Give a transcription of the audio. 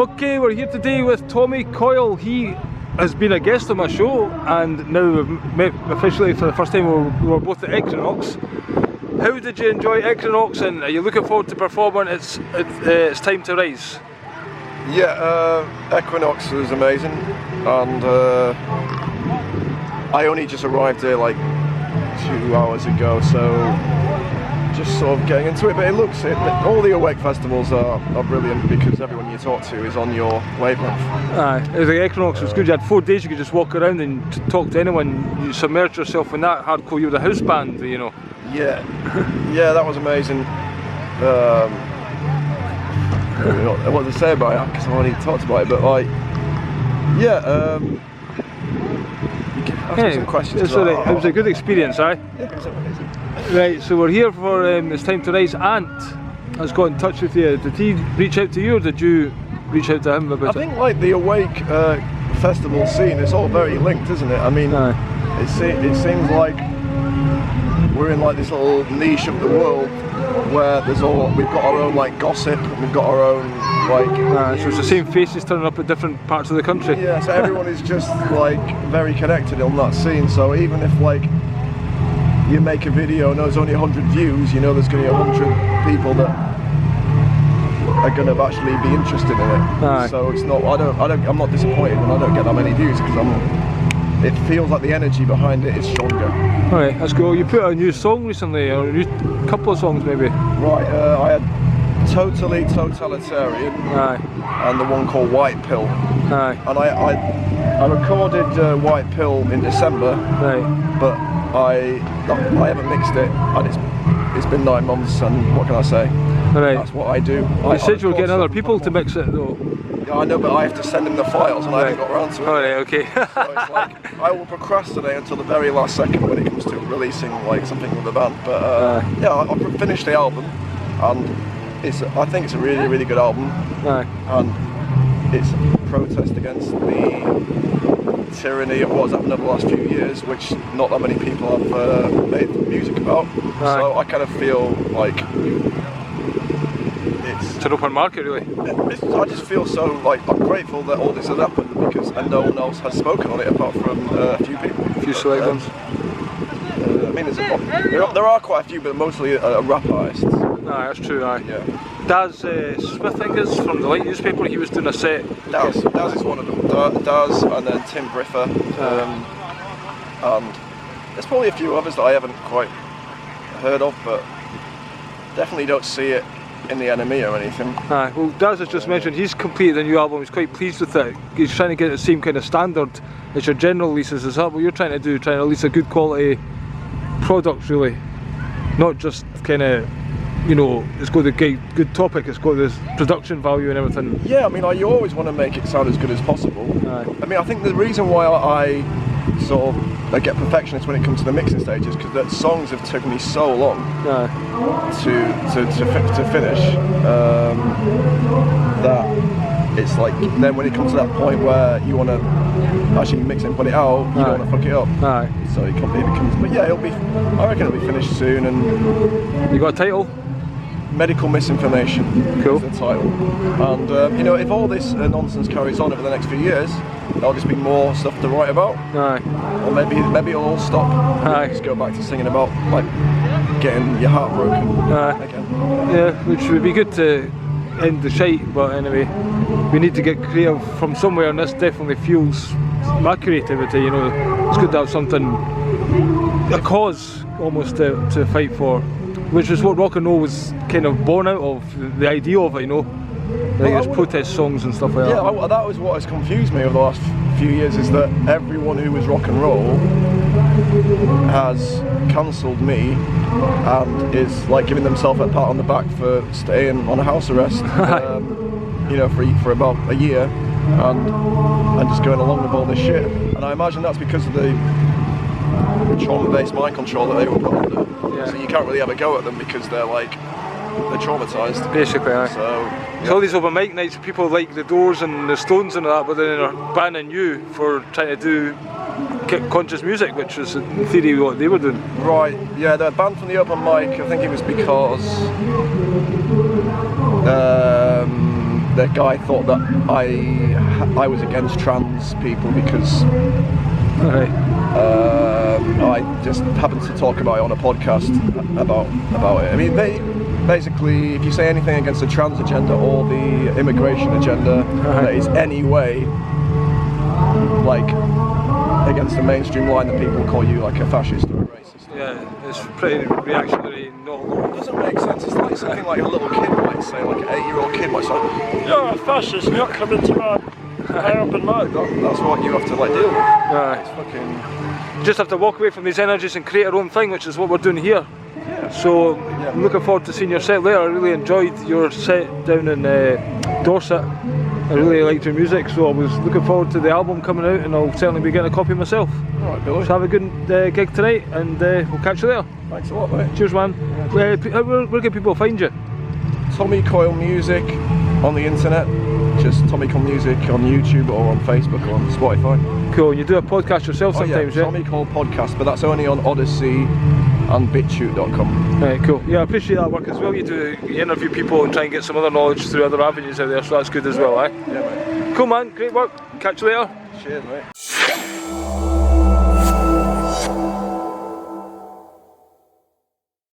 Okay, we're here today with Tommy Coyle. He has been a guest on my show, and now we've met officially for the first time. We're both at Equinox. How did you enjoy Equinox, and are you looking forward to performing It's Time to Rise? Yeah, Equinox was amazing, and I only just arrived here like 2 hours ago, so just sort of getting into it. But all the Awake festivals are brilliant because everyone you talk to is on your wavelength. Aye, the Equinox was good. You had 4 days you could just walk around and talk to anyone. You submerged yourself in that hardcore. You were the house band, you know. Yeah, yeah, that was amazing. I don't know what to say about it because I already talked about it, but like, yeah. You can ask me some questions. It was a good experience, aye? Yeah, it was amazing. Right, so we're here for It's Time to Rise. Ant has got in touch with you. Did he reach out to you, or did you reach out to him about it? I think like the Awake festival scene, it's all very linked, isn't it? I mean, it seems like we're in like this little niche of the world where we've got our own like gossip, we've got our own like. So it's the same faces turning up at different parts of the country. Yeah, so everyone is just like very connected on that scene. So even if like you make a video and there's only 100 views, you know there's going to be 100 people that are going to actually be interested in it. Aye. So it's not. I'm not disappointed when I don't get that many views because it feels like the energy behind it is stronger. Alright, that's cool. You put out a new song recently, or a new couple of songs maybe. Right. I had Totally Totalitarian. Aye. And the one called White Pill. Aye. And I recorded White Pill in December. Right. But I haven't mixed it, and it's been 9 months, and what can I say? Right. That's what I do. You said you were getting other people to mix it though. Yeah, I know, but I have to send them the files, and I haven't got around to it. Alright, okay. So it's like I will procrastinate until the very last second when it comes to releasing like something with the band. But yeah, I finished the album, and I think it's a really, really good album. And it's a protest against the tyranny of what's happened over the last few years, which not that many people have made music about. So I kind of feel like it's an open market, really. I just feel so like I'm grateful that all this has happened because no one else has spoken on it apart from a few people. A few select ones. I mean, there are quite a few, but mostly rap artists. Aye, that's true. Aye. Yeah. Daz Smith, I think is from the Light newspaper. He was doing a set. Daz is one of them. Daz, and then Tim Briffer, and there's probably a few others that I haven't quite heard of, but definitely don't see it in the enemy or anything. Aye, well, Daz has just mentioned he's completed a new album. He's quite pleased with it. He's trying to get the same kind of standard as your general releases. Is that what you're trying to do? Trying to release a good quality product, really, not just kind of. You know, it's got the good topic, it's got this production value and everything. Yeah, I mean, you always want to make it sound as good as possible. Aye. I mean, I think the reason why I sort of get perfectionist when it comes to the mixing stage is because the songs have taken me so long to finish that it's like then when it comes to that point where you want to actually mix it and put it out, you don't want to fuck it up. Aye. So it becomes, but yeah, I reckon it'll be finished soon. And you got a title? Medical Misinformation. Cool. Is the title. And you know, if all this nonsense carries on over the next few years, there'll just be more stuff to write about. Aye. Or maybe it'll all stop. Aye. Just go back to singing about like getting your heart broken again. Yeah, which would be good to end the shite, but anyway, we need to get creative from somewhere, and this definitely fuels my creativity. You know, it's good to have something, a cause almost to fight for, which is what rock and roll was kind of born out of, the idea of it, you know, like there's protest songs and stuff like that. Yeah, that was what has confused me over the last few years, is that everyone who was rock and roll has cancelled me and is like giving themselves a pat on the back for staying on a house arrest, you know, for about a year and just going along with all this shit. And I imagine that's because of the trauma-based mind control that they were put under. Yeah. So you can't really have a go at them because they're traumatised. Basically, aye. So, yeah. So all these open mic nights, people like the Doors and the Stones and that, but then they're banning you for trying to do conscious music, which was in theory what they were doing. Right, yeah, they're banned from the open mic. I think it was because the guy thought that I was against trans people because I just happened to talk about it on a podcast about it. I mean, basically, if you say anything against the trans agenda or the immigration agenda that is any way like against the mainstream line, that people call you like a fascist or a racist. Yeah, it's pretty reactionary, not It doesn't make sense. It's like something like a little kid might say, like an 8-year-old kid might say, "You're a fascist, you're not coming to my open mind." That's what you have to like deal with. It's fucking... You just have to walk away from these energies and create our own thing, which is what we're doing here. Yeah. So I'm looking forward to seeing your set later. I really enjoyed your set down in Dorset. I really liked your music, so I was looking forward to the album coming out, and I'll certainly be getting a copy myself. Alright, Billy. So have a good gig tonight, and we'll catch you later. Thanks a lot, mate. Cheers, man. Where can people find you? Tommy Coyle Music on the internet. Just Tommy Coyle Music on YouTube or on Facebook or on Spotify. Cool. And you do a podcast yourself sometimes, yeah? Tommy Coyle Podcast, but that's only on Odyssey and BitChute.com. Right, cool. Yeah, I appreciate that work as well. You interview people and try and get some other knowledge through other avenues out there, so that's good as well, eh? Yeah, mate. Cool, man. Great work. Catch you later. Cheers, mate.